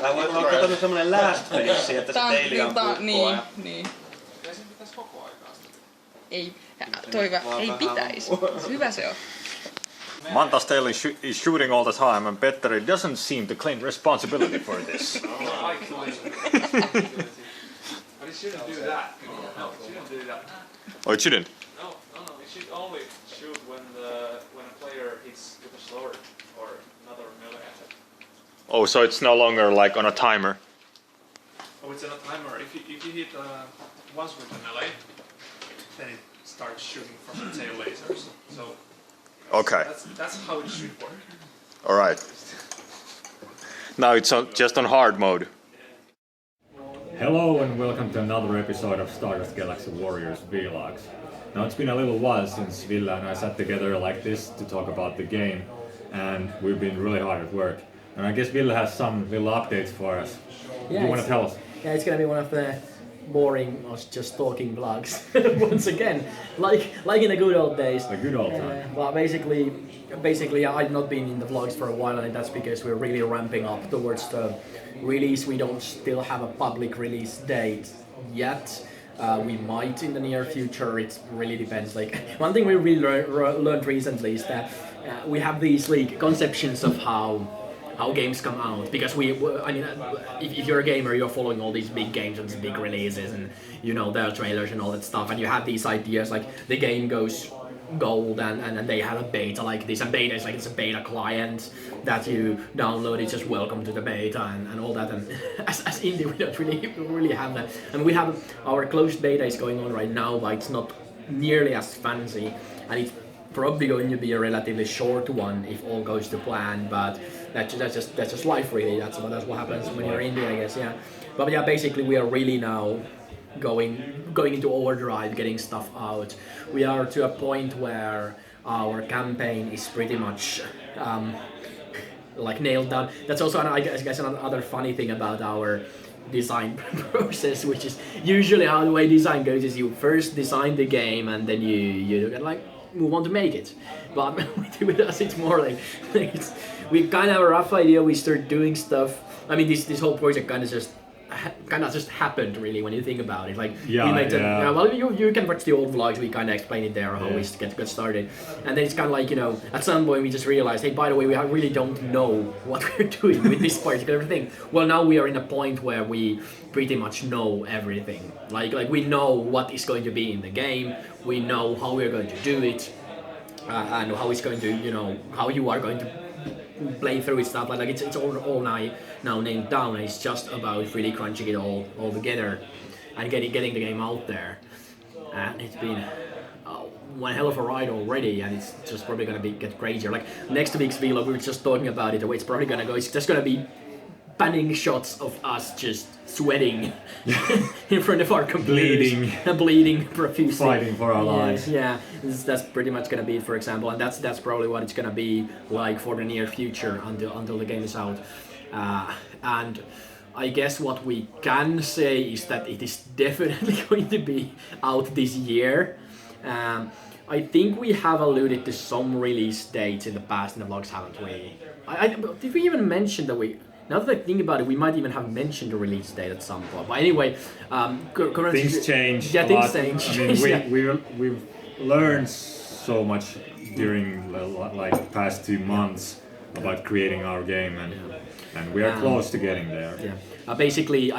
Tää voi olla katsonut semmonen last face, että se teili on niin. Sen pitäis koko aikaa. Ei, ei pitäisi. Hyvä se on. Manta's tail is shooting all the time, and Petteri doesn't seem to claim responsibility for this. But it shouldn't do that. No, it shouldn't do that. Oh, it shouldn't? No. It should only shoot when a player hits with a sword or another melee attack. Oh, so it's no longer like on a timer. Oh, it's on a timer. If you hit once with a melee, then it starts shooting from the tail lasers. So Okay. that's how it should work. All right. Now it's just on hard mode. Hello and welcome to another episode of Stardust Galaxy Warriors Vlogs. Now it's been a little while since Ville and I sat together like this to talk about the game, and we've been really hard at work. And I guess Ville has some little updates for us. Yeah, you want to tell us? Yeah, it's gonna be one of the boring, us just talking vlogs once again, like in the good old days. The good old time. Well, basically, I've not been in the vlogs for a while, and that's because we're really ramping up towards the release. We don't still have a public release date yet. We might in the near future. It really depends. Like one thing we really learned recently is that we have these like conceptions of how games come out, because if you're a gamer, you're following all these big games and these big releases, and you know their trailers and all that stuff, and you have these ideas like the game goes gold and they have a beta like this, and beta is like it's a beta client that you download. It's just welcome to the beta and all that, and as indie we don't really have that. And we have our closed beta is going on right now, but it's not nearly as fancy, and it's probably going to be a relatively short one if all goes to plan, but that's just life really. That's what happens when you're indie, I guess. Yeah, but yeah, basically we are really now going into overdrive, getting stuff out. We are to a point where our campaign is pretty much like nailed down. That's also I guess another funny thing about our design process, which is usually how the way design goes is you first design the game and then you like move on to make it. But with us it's more like we kind of have a rough idea, we start doing stuff. I mean this whole project kind of just happened really when you think about it. Like we made well you can watch the old vlogs, we kind of explain it there how we get started, and then it's kind of like, you know, at some point we just realized, hey, by the way, we really don't know what we're doing with this particular thing. Well, now we are in a point where we pretty much know everything. Like we know what is going to be in the game, we know how we're going to do it, and how it's going to, you know, how you are going to play through it, stuff like it's all now named down, and it's just about really crunching it all together and getting the game out there. And it's been one hell of a ride already, and it's just probably gonna get crazier. Like next week's vlog, we were just talking about it, the way it's probably gonna go, it's just gonna be panning shots of us just sweating in front of our computer, bleeding profusely, fighting for our lives. Yeah, that's pretty much gonna be it, for example, and that's probably what it's gonna be like for the near future until the game is out. And I guess what we can say is that it is definitely going to be out this year. I think we have alluded to some release dates in the past in the vlogs, haven't we? Did we even mention that we? Now that I think about it, we might even have mentioned the release date at some point. But anyway, currently things change. Yeah, things change. I mean, we've learned so much during like past 2 months about creating our game, and we are close to getting there. Yeah. Basically,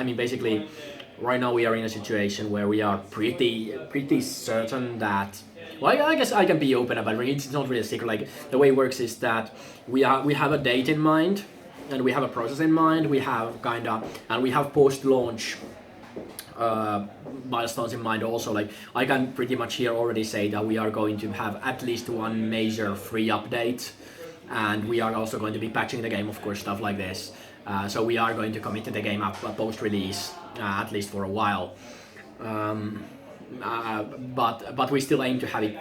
right now we are in a situation where we are pretty certain that. Well, I guess I can be open about it. It's not really a secret. Like the way it works is that we have a date in mind, and we have a process in mind. We have and we have post-launch milestones in mind also. Like I can pretty much here already say that we are going to have at least one major free update, and we are also going to be patching the game, of course, stuff like this. So we are going to commit to the game up post-release, at least for a while. But we still aim to have it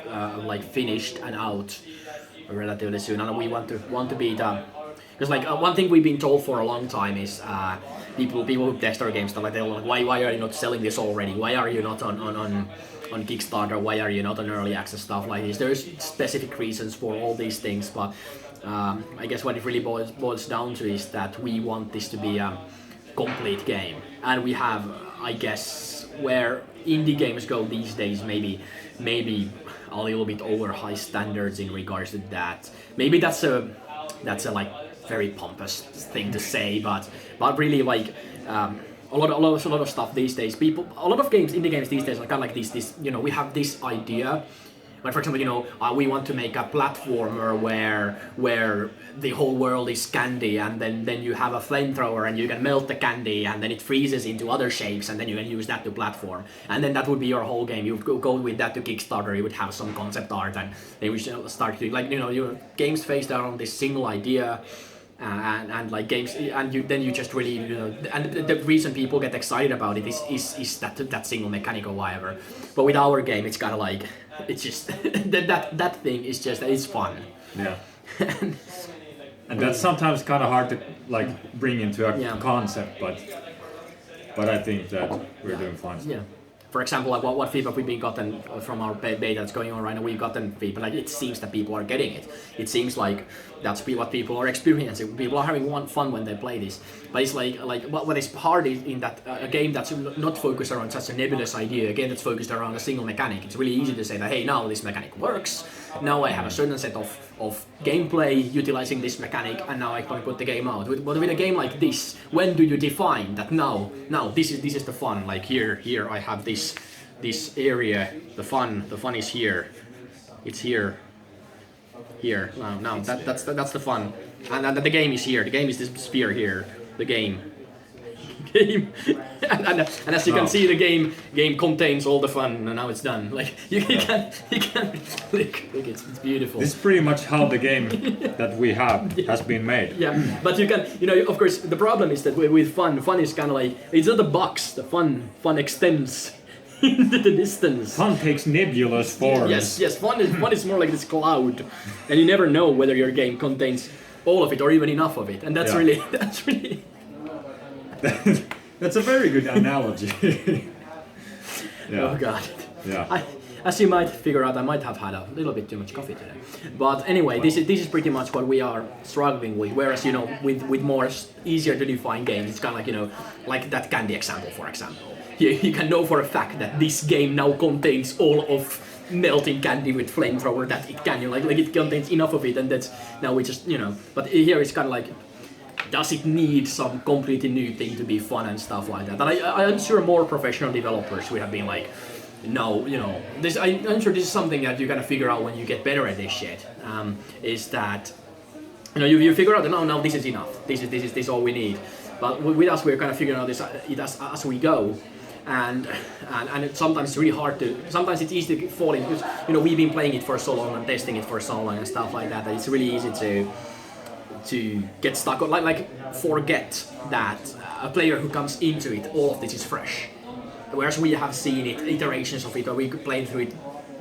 like finished and out relatively soon, and we want to be the. Because like one thing we've been told for a long time is people who test our games, stuff like they're like, why are you not selling this already? Why are you not on Kickstarter? Why are you not on early access, stuff like this? There's specific reasons for all these things, but I guess what it really boils down to is that we want this to be a complete game, and we have, I guess, where indie games go these days, maybe a little bit over high standards in regards to that. Maybe that's a like very pompous thing to say, but really like a lot of stuff these days. A lot of indie games these days are kind of like this. You know, we have this idea. Like for example, you know, we want to make a platformer where the whole world is candy, and then you have a flamethrower and you can melt the candy, and then it freezes into other shapes, and then you can use that to platform, and then that would be your whole game. You would go with that to Kickstarter. You would have some concept art, and they would start to like, you know, your games based on this single idea. And like games, and then you just really, you know, and the reason people get excited about it is that single mechanic or whatever. But with our game, it's kind of like, it's just that thing is just, it's fun. Yeah. And that's sometimes kind of hard to like bring into a concept, but I think that we're doing fine. Yeah. For example, like what feedback we've been gotten from our beta that's going on right now, we've gotten feedback, like it seems that people are getting it. It seems like that's what people are experiencing. People are having fun when they play this. But it's like what is hard is in that a game that's not focused around such a nebulous idea, a game that's focused around a single mechanic. It's really easy to say that, hey, now this mechanic works. Now I have a certain set of gameplay utilizing this mechanic, and now I can put the game out. But with a game like this, when do you define that now this is the fun? Like here I have this area. The fun is here. It's here. Now that's the fun, and the game is here. The game is this sphere here. The game. and as you can see, the game contains all the fun, and now it's done. Like you can look, it's beautiful. This is pretty much how the game that we have has been made. Yeah, but you can, you know, of course, the problem is that with fun is kind of like, it's not a box. The fun extends into the distance. Fun takes nebulous forms. Yes. Fun is more like this cloud, and you never know whether your game contains all of it or even enough of it, and that's really. That's a very good analogy. Yeah. Oh god. Yeah. As you might figure out, I might have had a little bit too much coffee today. But anyway, this is pretty much what we are struggling with. Whereas, you know, with more easier to define games, it's kind of like, you know, like that candy example, for example. You can know for a fact that this game now contains all of melting candy with flamethrower that it can, you know, like it contains enough of it, and that's now we just, you know. But here it's kind of like, does it need some completely new thing to be fun and stuff like that? And I'm sure more professional developers would have been like, no, you know, this. I'm sure this is something that you gotta figure out when you get better at this shit. Is that, you know, you figure out that no, this is enough. This is all we need. But with us, we're kind of figuring out this as we go. And sometimes it's really hard to. Sometimes it's easy to fall in because, you know, we've been playing it for so long and testing it for so long and stuff like that. That it's really easy to get stuck on, like forget that a player who comes into it, all of this is fresh. Whereas we have seen it, iterations of it, or we could play through it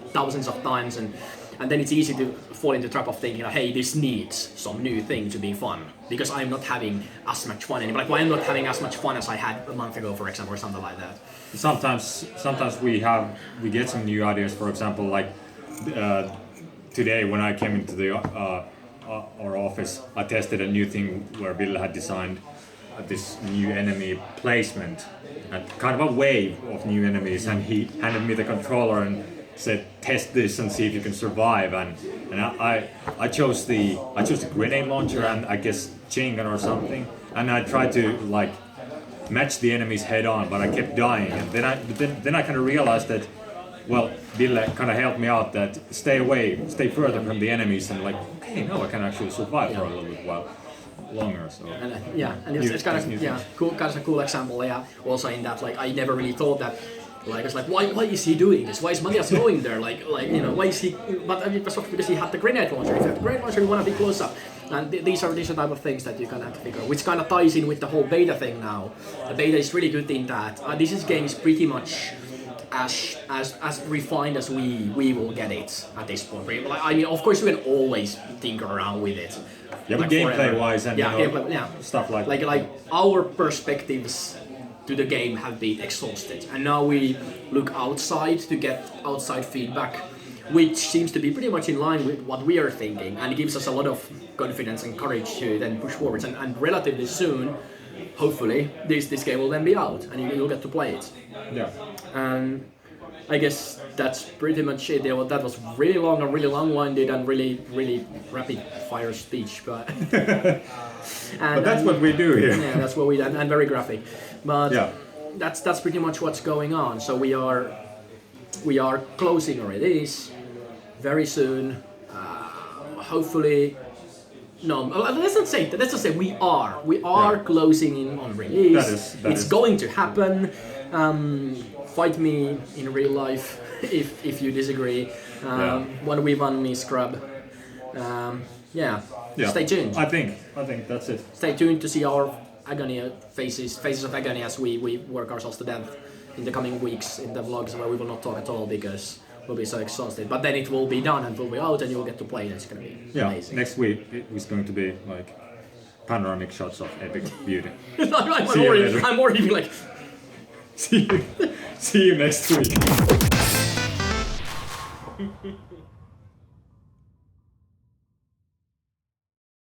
thousands of times, and then it's easy to fall into the trap of thinking, hey, this needs some new thing to be fun, because I'm not having as much fun anymore. Like, why I'm not having as much fun as I had a month ago, for example, or something like that. Sometimes we get some new ideas. For example, like today when I came into our office, I tested a new thing where Ville had designed this new enemy placement and kind of a wave of new enemies, and he handed me the controller and said, test this and see if you can survive, and I chose the grenade launcher and I guess chain gun or something, and I tried to like match the enemies head on, but I kept dying, and then I kind of realized that, well, Ville kind of helped me out, that stay stay further from the enemies, and like, okay, no, I can actually survive for a little bit while longer. So and it's kind of cool, kind of a cool example. Yeah, also in that, like, I never really thought that. Like, it's like, why is he doing this? Why is Matias going there? Like you know, why is he? But I mean, it was because he had the grenade launcher. If you have the grenade launcher, you want to be close up. And these are the type of things that you kind of have to figure out, which kind of ties in with the whole beta thing now. The beta is really good in that this game is pretty much as refined as we will get it at this point. Like, I mean, of course, you can always tinker around with it. Yeah, but gameplay-wise and stuff like our perspectives to the game have been exhausted, and now we look outside to get outside feedback which seems to be pretty much in line with what we are thinking, and it gives us a lot of confidence and courage to then push forwards. And relatively soon, hopefully, this game will then be out, and you'll get to play it. Yeah. And I guess that's pretty much it. Yeah, well, that was really long and really long-winded and really rapid fire speech, but. But that's what we do here. Yeah, that's what we do, and very graphic. But Yeah. that's pretty much what's going on. So we are closing our release very soon. Hopefully, no. Let's not say that. Let's just say we are closing in on release. That it's is. going to happen. Fight me in real life if you disagree. When we won me scrub. Yeah. Stay tuned. I think that's it. Stay tuned to see our agony faces of agony as we work ourselves to death in the coming weeks in the vlogs where we will not talk at all because we'll be so exhausted. But then it will be done and we'll be out and you'll get to play and it's gonna be amazing. Next week it is going to be like panoramic shots of epic beauty. I'm already like. See you next week.